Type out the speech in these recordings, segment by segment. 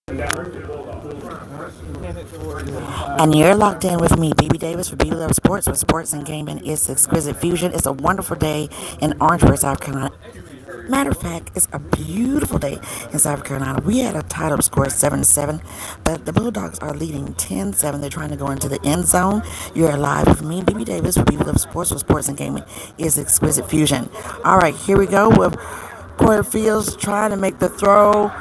And you're locked in with me, BB Davis, for BLS Sports, where sports and gaming is exquisite fusion. It's a wonderful day in Orangeburg, South Carolina. Matter of fact, it's a beautiful day in South Carolina. We had a tied-up score 7-7, but the Bulldogs are leading 10-7. They're trying to go into the end zone. You're live with me, BB Davis, for BLS Sports, where sports and gaming is exquisite fusion. All right, here we go with Corey Fields trying to make the throw.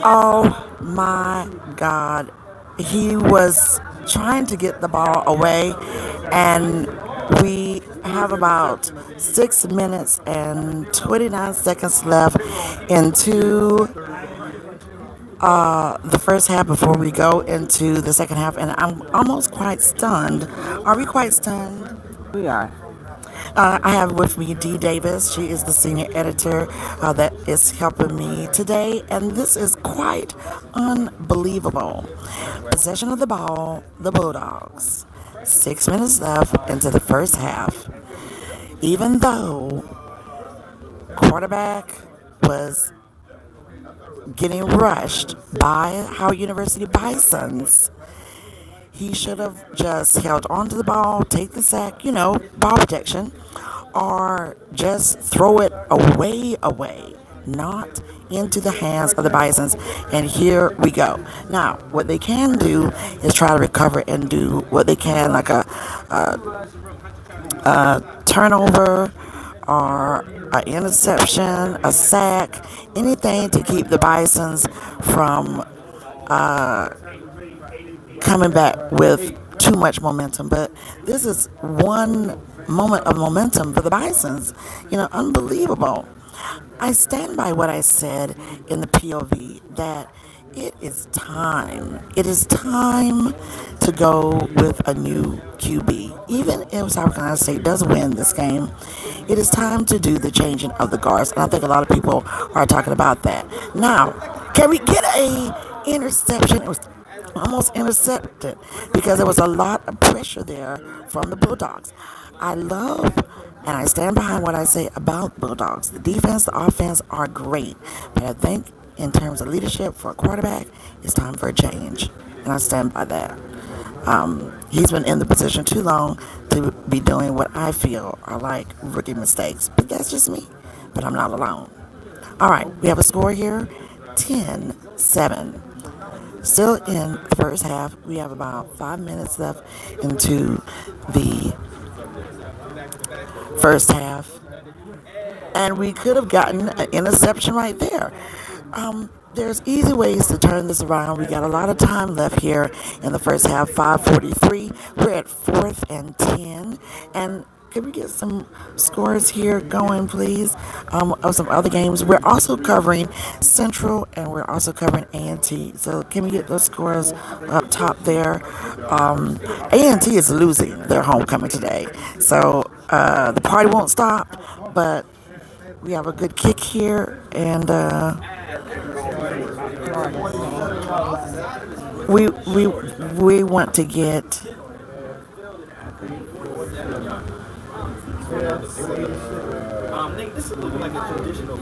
Oh my God. He was trying to get the ball away, and we have about 6 minutes and 29 seconds left into the first half before we go into the second half, and I'm almost quite stunned. Are we quite stunned? We are. I have with me Dee Davis. She is the senior editor that is helping me today, and this is quite unbelievable. Possession of the ball, the Bulldogs. 6 minutes left into the first half. Even though quarterback was getting rushed by Howard University Bisons, he should have just held on to the ball, take the sack, ball protection, or just throw it away, not into the hands of the Bisons. And here we go. Now, what they can do is try to recover and do what they can, like a turnover or an interception, a sack, anything to keep the Bisons from coming back with too much momentum. But this is one moment of momentum for the Bisons. Unbelievable. I stand by what I said in the POV that it is time. It is time to go with a new QB. Even if South Carolina State does win this game, it is time to do the changing of the guards. And I think a lot of people are talking about that. Now, can we get a interception? It was almost intercepted because there was a lot of pressure there from the Bulldogs. I love and I stand behind what I say about Bulldogs. The defense, the offense are great, but I think in terms of leadership for a quarterback, it's time for a change, and I stand by that. He's been in the position too long to be doing what I feel are like rookie mistakes, but that's just me. But I'm not alone. All right, we have a score here, 10-7. Still in the first half. We have about 5 minutes left into the first half. And we could have gotten an interception right there. There's easy ways to turn this around. We got a lot of time left here in the first half, 5:43. We're at 4th and 10. And can we get some scores here going, please, of some other games? We're also covering Central, and we're also covering A&T. So can we get those scores up top there? A&T is losing their homecoming today. So the party won't stop, but we have a good kick here, and we want to get This is looking like a traditional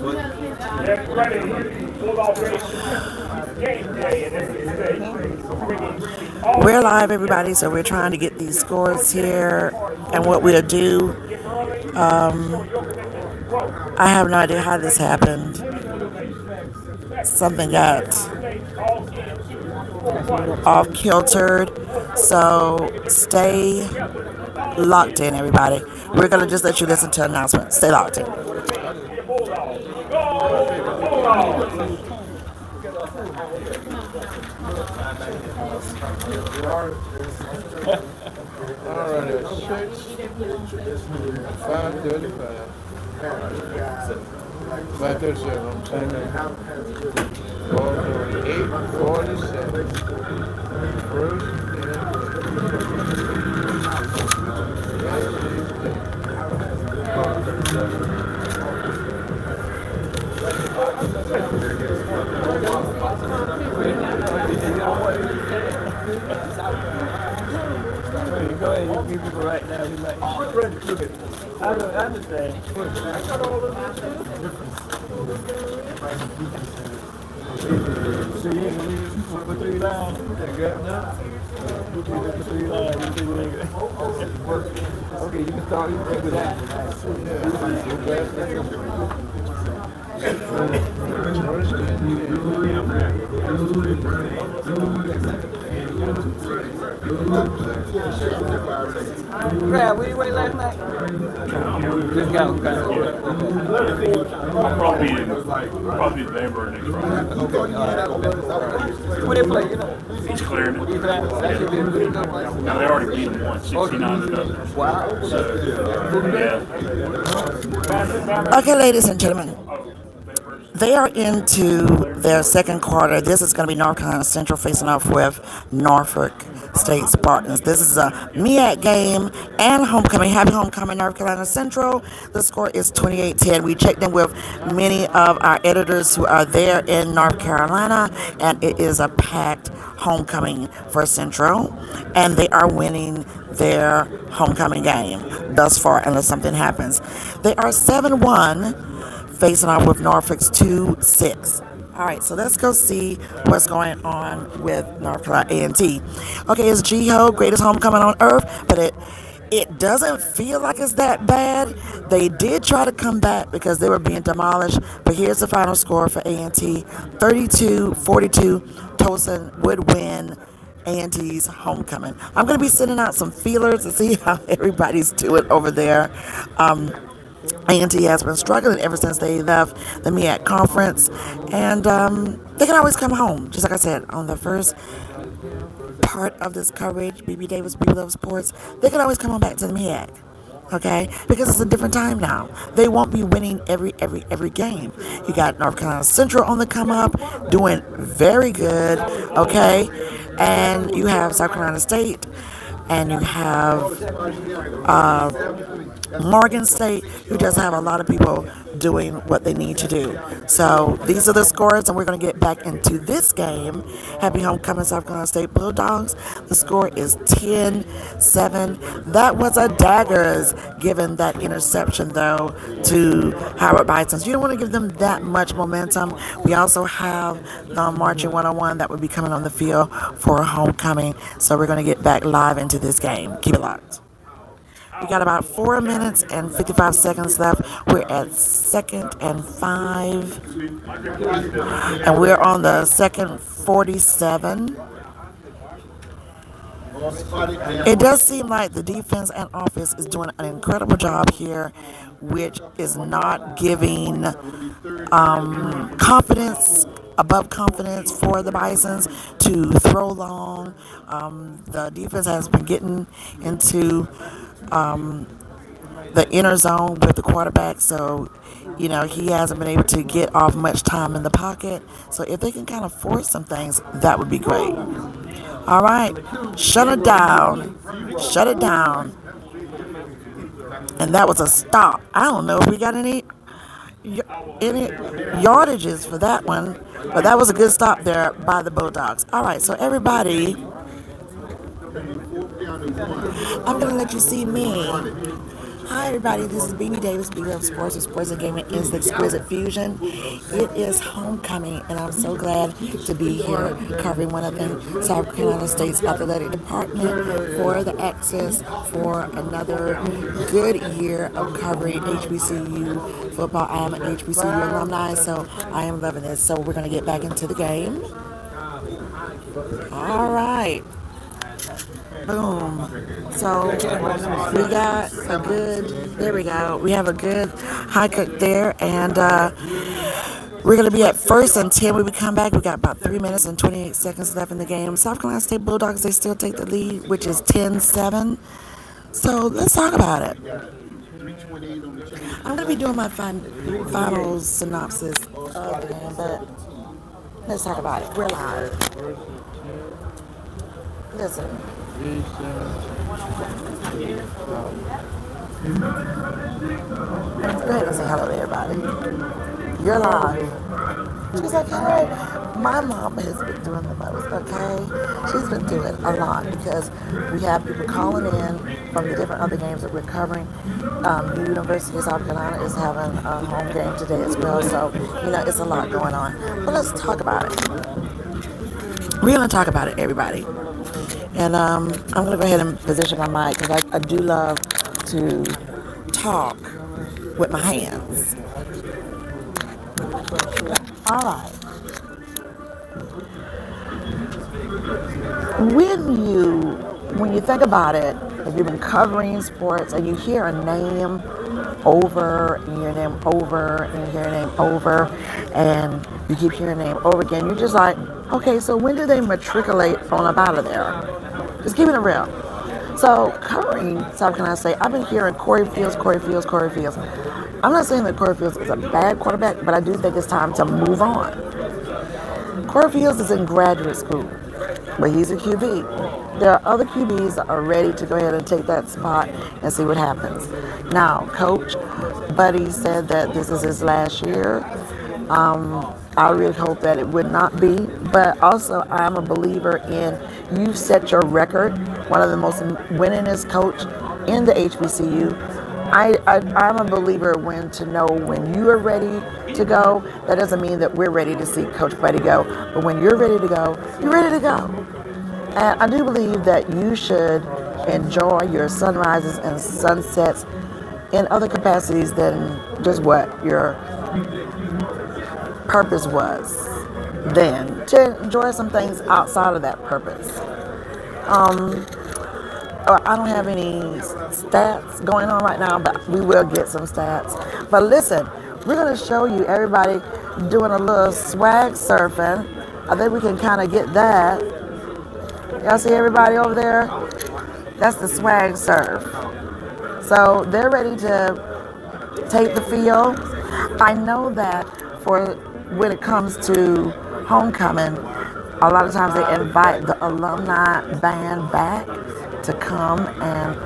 We're live, everybody, so we're trying to get these scores here. And what we'll do, I have no idea how this happened. Something got off kiltered. So stay locked in, everybody. We're going to just let you listen to announcements. Stay locked in. All right, it's 5:35. 5:37, I'm saying. Ball going 8:47. First Go ahead, you people right now. We might. I understand. put 3 lines. Put 3 lines. Okay, you can start with that. Brad, where you went last night? Just got Probably Bamber next Friday. Where they play, you know? He's clearing it. That should be a good enough place. Now they already beat him once, 69 to nothing. Wow. So, yeah. Okay, ladies and gentlemen, they are into their second quarter. This is going to be North Carolina Central facing off with Norfolk State Spartans. This is a MEAC game and homecoming. Happy homecoming, North Carolina Central. The score is 28-10. We checked in with many of our editors who are there in North Carolina, and it is a packed homecoming for Central, and they are winning their homecoming game thus far unless something happens. They are 7-1 facing off with Norfolk's 2-6. All right, so let's go see what's going on with North Carolina A&T. Okay, it's G-Ho, greatest homecoming on earth, but it doesn't feel like it's that bad. They did try to come back because they were being demolished, but here's the final score for A&T. 32-42, Tolson would win A&T's homecoming. I'm going to be sending out some feelers to see how everybody's doing over there. A&T has been struggling ever since they left the MEAC conference, and they can always come home. Just like I said, on the first part of this coverage, BB Davis, We Love Sports, they can always come on back to the MEAC, okay? Because it's a different time now. They won't be winning every game. You got North Carolina Central on the come up, doing very good, okay? And you have South Carolina State, and you have Morgan State, who does have a lot of people doing what they need to do. So these are the scores, and we're going to get back into this game. Happy homecoming, South Carolina State Bulldogs. The score is 10-7. That was a daggers, given that interception, though, to Howard Bisons. You don't want to give them that much momentum. We also have the Marching 101 that will be coming on the field for homecoming. So we're going to get back live into this game. Keep it locked. We got about 4 minutes and 55 seconds left. We're at 2nd and 5. And we're on the second 47. It does seem like the defense and offense is doing an incredible job here, which is not giving confidence above confidence for the Bisons to throw long. The defense has been getting into the inner zone with the quarterback, so he hasn't been able to get off much time in the pocket. So if they can kind of force some things, that would be great. All right, shut it down. And that was a stop. I don't know if we got any yardages for that one, but that was a good stop there by the Bulldogs. All right, so everybody, I'm going to let you see me. Hi, everybody. This is BB Davis, We Love Sports, and Sports and Gaming is the Exquisite Fusion. It is homecoming, and I'm so glad to be here covering one of them, South Carolina State's athletic department, for the access for another good year of covering HBCU football. I am an HBCU alumni, so I am loving this. So we're going to get back into the game. All right. Boom. So we got a good, there we go. We have a good high kick there, and we're going to be at 1st and 10 when we come back. We got about 3 minutes and 28 seconds left in the game. South Carolina State Bulldogs, they still take the lead, which is 10-7. So let's talk about it. I'm going to be doing my final synopsis of the game, but let's talk about it. We're live. Listen. Go ahead and say hello to everybody. You're live. She's like, hey, my mom has been doing the most, okay? She's been doing a lot because we have people calling in from the different other games that we're covering. The University of South Carolina is having a home game today as well, so, it's a lot going on. But let's talk about it. We're going to talk about it, everybody. And I'm going to go ahead and position my mic because I do love to talk with my hands. All right. When you think about it, if you've been covering sports and you hear a name over and your name over and you hear a name over and you keep hearing a name over again, you're just like, okay, so when do they matriculate on up out of there? Just keeping it real. So covering South Carolina State, I've been hearing Corey Fields, Corey Fields, Corey Fields. I'm not saying that Corey Fields is a bad quarterback, but I do think it's time to move on. Corey Fields is in graduate school, but he's a QB. There are other QBs that are ready to go ahead and take that spot and see what happens. Now, Coach Buddy said that this is his last year. I really hope that it would not be, but also I'm a believer in you set your record, one of the most winningest coach in the HBCU. I'm a believer when to know when you are ready to go. That doesn't mean that we're ready to see Coach Buddy go, but when you're ready to go, you're ready to go. And I do believe that you should enjoy your sunrises and sunsets in other capacities than just what your purpose was then. To enjoy some things outside of that purpose. I don't have any stats going on right now, but we will get some stats. But listen, we're going to show you everybody doing a little swag surfing. I think we can kind of get that. Y'all see everybody over there? That's the swag surf. So they're ready to take the field. I know that for when it comes to homecoming, a lot of times they invite the alumni band back to come and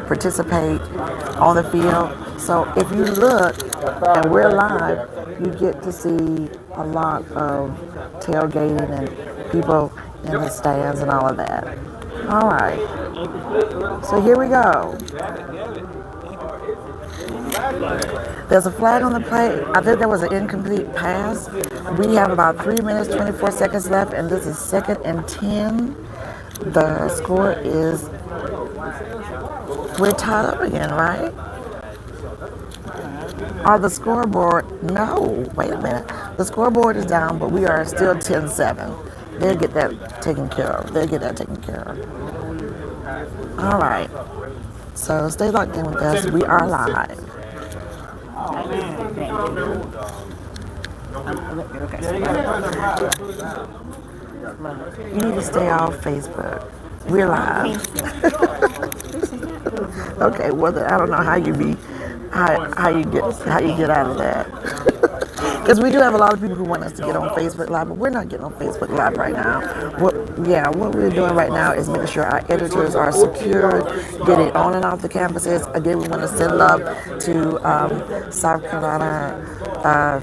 participate on the field. So if you look and we're live, you get to see a lot of tailgating and people in the stands and all of that. All right. So here we go. There's a flag on the play. I think that was an incomplete pass. We have about 3 minutes, 24 seconds left, and this is 2nd and 10. The score is, we're tied up again, right? Or the scoreboard, no, wait a minute. The scoreboard is down, but we are still 10-7. They'll get that taken care of. All right. So stay locked in with us. We are live. You need to stay off Facebook. We're live. Okay, well I don't know how you get out of that. Because we do have a lot of people who want us to get on Facebook Live, but we're not getting on Facebook Live right now. What we're doing right now is making sure our editors are secured, getting on and off the campuses. Again, we want to send love to South Carolina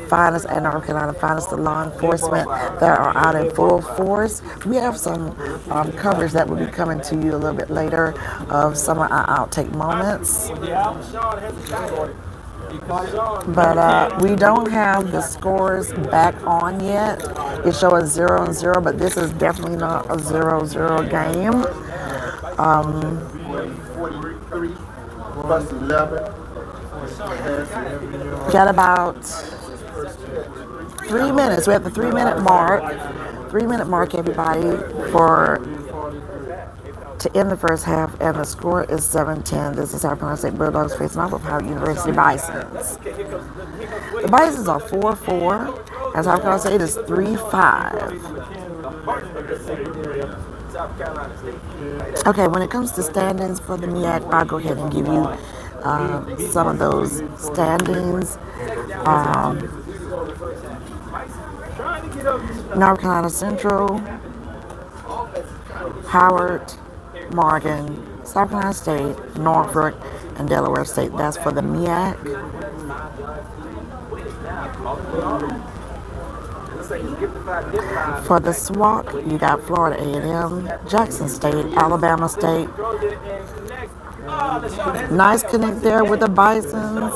finest and North Carolina finest, the law enforcement that are out in full force. We have some coverage that will be coming to you a little bit later of some of our outtake moments. But we don't have the scores back on yet. It's showing 0-0, but this is definitely not a 0-0 game. Got about 3 minutes. We're at the 3-minute mark. 3-minute mark, everybody, to end the first half, and the score is 7-10. This is South Carolina State Bulldogs facing off of Howard University Bisons. The Bisons are 4-4, and South Carolina State is 3-5. Okay, when it comes to standings for the MEAC, I'll go ahead and give you some of those standings. North Carolina Central, Howard, Morgan, South Carolina State, Norfolk, and Delaware State. That's for the MEAC. For the SWAC, you got Florida A&M, Jackson State, Alabama State. Nice connect there with the Bisons.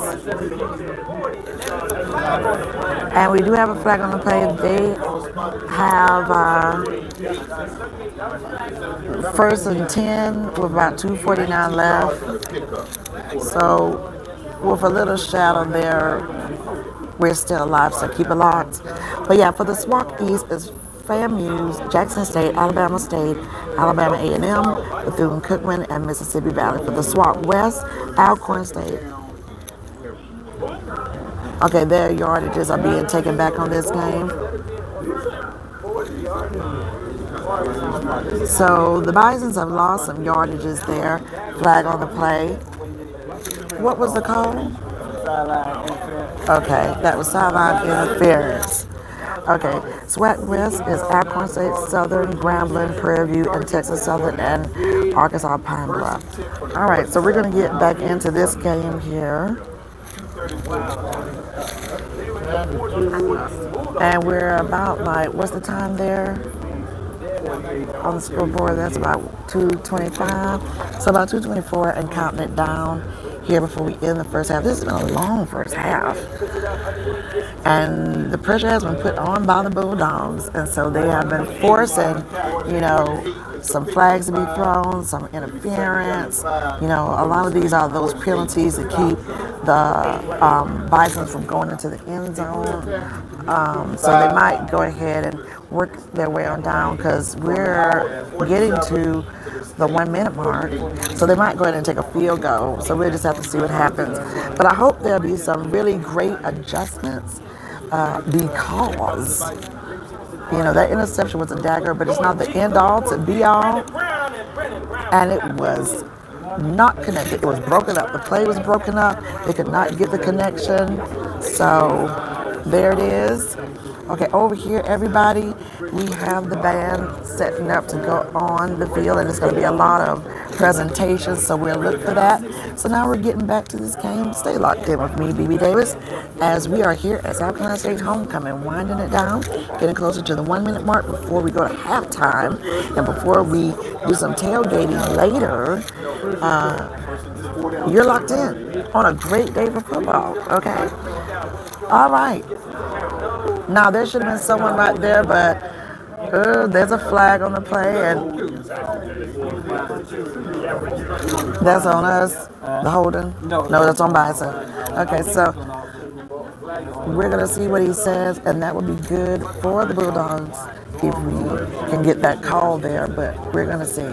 And we do have a flag on the play. They have first and 10 with about 2:49 left. So with a little shadow there, we're still alive, so keep it locked. But yeah, for the SWAC East is FAMU's, Jackson State, Alabama State, Alabama A&M, Bethune-Cookman, and Mississippi Valley. For the SWAC West, Alcorn State. Okay, their yardages are being taken back on this game. So the Bisons have lost some yardages there. Flag on the play. What was the call? Sideline interference. Okay, that was sideline interference. Okay, SWAC West is Alcorn State, Southern, Grambling, Prairie View, and Texas Southern, and Arkansas Pine Bluff. All right, so we're going to get back into this game here. And we're about like, what's the time there? On the scoreboard, that's about 2:25. So about 2:24 and counting it down here before we end the first half. This has been a long first half. And the pressure has been put on by the Bulldogs. And so they have been forcing, some flags to be thrown, some interference. A lot of these are those penalties that keep the Bisons from going into the end zone. So they might go ahead and work their way on down because we're getting to the 1 minute mark. So they might go ahead and take a field goal. So we'll just have to see what happens. But I hope there'll be some really great adjustments because, that interception was a dagger, but it's not the end all to be all. And it was not connected. It was broken up. The play was broken up. They could not get the connection. So there it is. Okay, over here, everybody, we have the band setting up to go on the field, and it's going to be a lot of presentations, so we'll look for that. So now we're getting back to this game. Stay locked in with me, BB Davis, as we are here at South Carolina State Homecoming, winding it down, getting closer to the 1 minute mark before we go to halftime, and before we do some tailgating later. You're locked in on a great day for football, okay? All right. Now, there should have been someone right there, but there's a flag on the play, and that's on us, the holding. No, that's on Bison. Okay, so we're going to see what he says, and that would be good for the Bulldogs if we can get that call there, but we're going to see.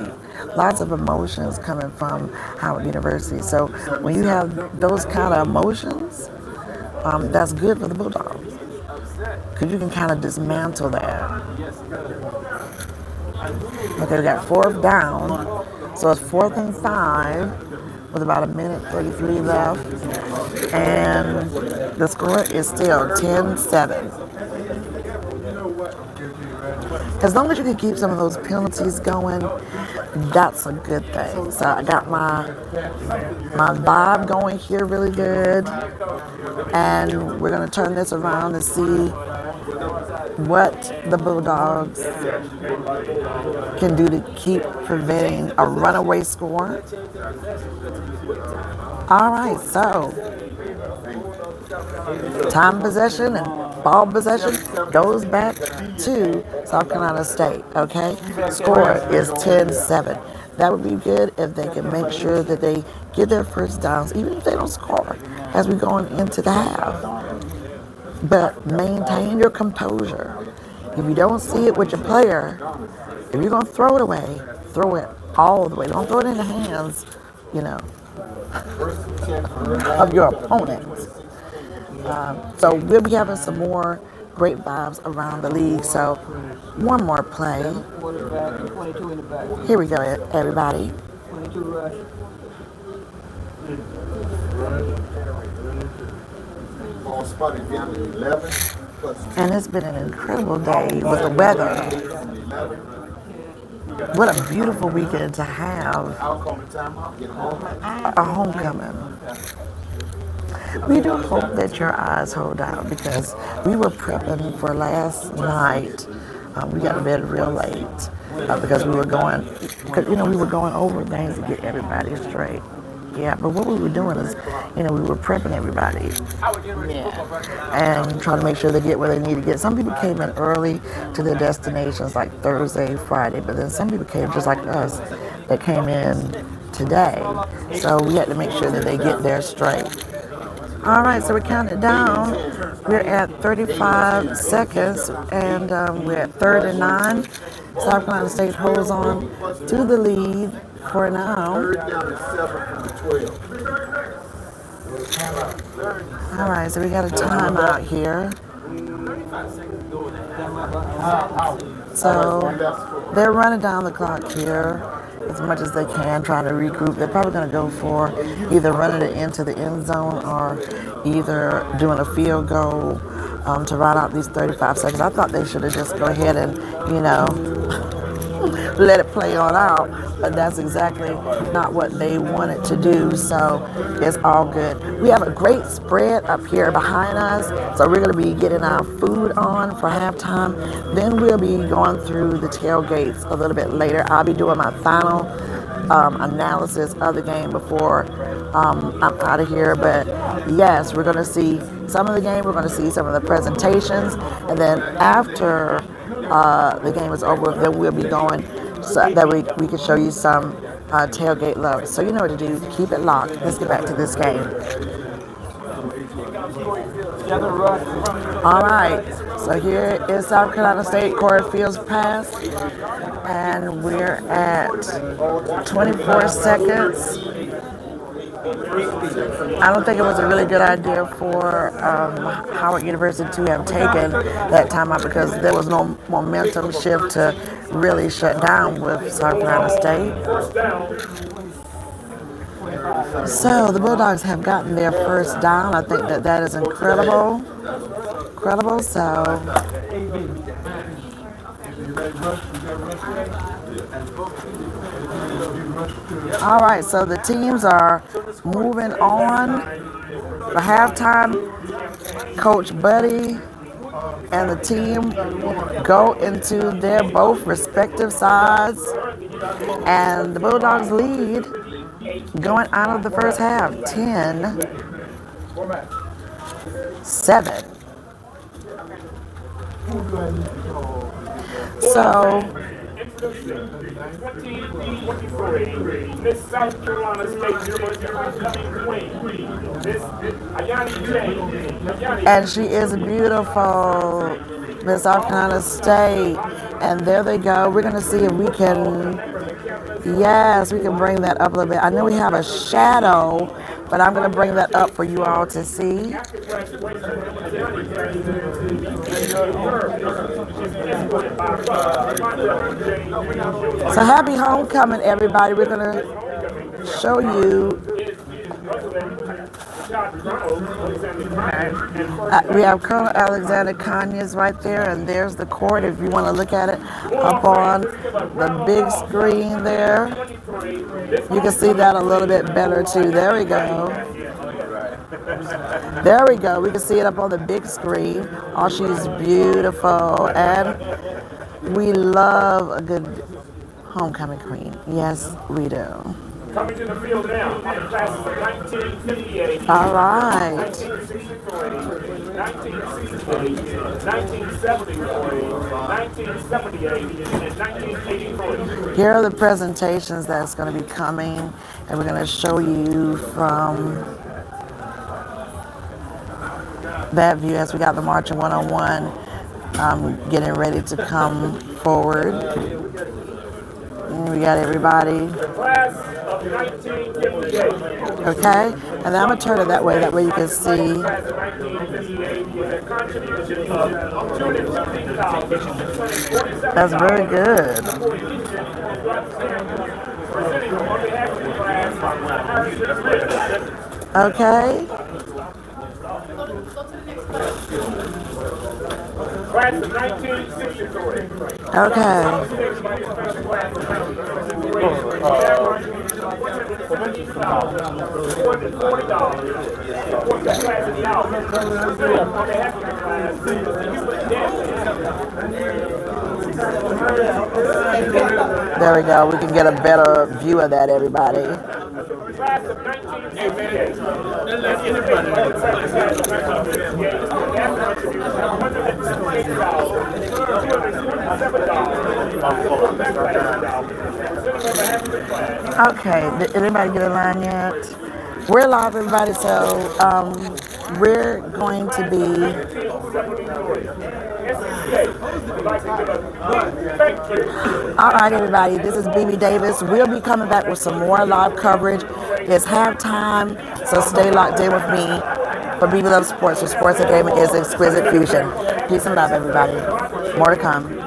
Lots of emotions coming from Howard University. So when you have those kind of emotions, that's good for the Bulldogs. Because you can kind of dismantle that. Okay, we got fourth down. So it's 4th and 5 with about 1:33 left. And the score is still 10-7. As long as you can keep some of those penalties going, that's a good thing. So I got my vibe going here really good. And we're going to turn this around and see what the Bulldogs can do to keep preventing a runaway score. All right, so time possession and ball possession goes back to South Carolina State, okay? Score is 10-7. That would be good if they can make sure that they get their first downs, even if they don't score, as we go into the half. But maintain your composure. If you don't see it with your player, if you're going to throw it away, throw it all the way. Don't throw it in the hands, of your opponents. So we'll be having some more great vibes around the league. So one more play. 22 in the back. Here we go, everybody. 22 rush. Ball spotted down to 11. And it's been an incredible day with the weather. What a beautiful weekend to have a homecoming. We do hope that your eyes hold out because we were prepping for last night. We got to bed real late because we were going over things to get everybody straight. yet. But what we were doing is, we were prepping everybody and trying to make sure they get where they need to get. Some people came in early to their destinations like Thursday, Friday, but then some people came just like us that came in today. So we had to make sure that they get there straight. All right, so we counted down. We're at 35 seconds, and we're at 3rd and 9. South Carolina State holds on to the lead for now. All right, so we got a timeout here. So they're running down the clock here as much as they can, trying to regroup. They're probably going to go for either running it into the end zone or either doing a field goal to run out these 35 seconds. I thought they should have just go ahead and, let it play on out, but that's exactly not what they wanted to do, so it's all good. We have a great spread up here behind us, so we're going to be getting our food on for halftime. Then we'll be going through the tailgates a little bit later. I'll be doing my final analysis of the game before I'm out of here, but yes, we're going to see some of the game, we're going to see some of the presentations, and then after the game is over, then we'll be going so that we can show you some tailgate love. So you know what to do. Keep it locked. Let's get back to this game. All right. So here is South Carolina State. Corey Fields pass. And we're at 24 seconds. I don't think it was a really good idea for Howard University to have taken that timeout because there was no momentum shift to really shut down with South Carolina State. So the Bulldogs have gotten their first down. I think that is incredible. So all right, so the teams are moving on. For halftime, Coach Buddy and the team go into their both respective sides, and the Bulldogs lead going out of the first half, 10-7. So Miss South Carolina State and she is beautiful, Miss South Carolina State. And there they go. We're gonna see if we can, yes, we can bring that up a little bit. I know we have a shadow, but I'm gonna bring that up for you all to see. So happy homecoming, everybody. We're gonna show you. We have Colonel Alexander Conyers right there, and there's the court if you want to look at it up on the big screen there. You can see that a little bit better too. There we go. There we go. We can see it up on the big screen. Oh, she's beautiful, and we love a good homecoming queen. Yes, we do. Coming to the field now on the classes of 1958, all right, 1963, 1968, 1973, 1978, and 1983. Here are the presentations that's going to be coming, and we're going to show you from that view as we got the marching one-on-one getting ready to come forward. And we got everybody. Okay, and then I'm going to turn it that way you can see. That's very good. Okay. Class of 1963. Okay. There we go. We can get a better view of that, everybody. Hey man, let anybody Okay, did anybody get a line yet? We're live, everybody, so we're going to be. All right, everybody, this is BB Davis. We'll be coming back with some more live coverage. It's halftime, so stay locked in with me for BB Love Sports, where sports and gaming is exquisite fusion. Peace and love, everybody. More to come.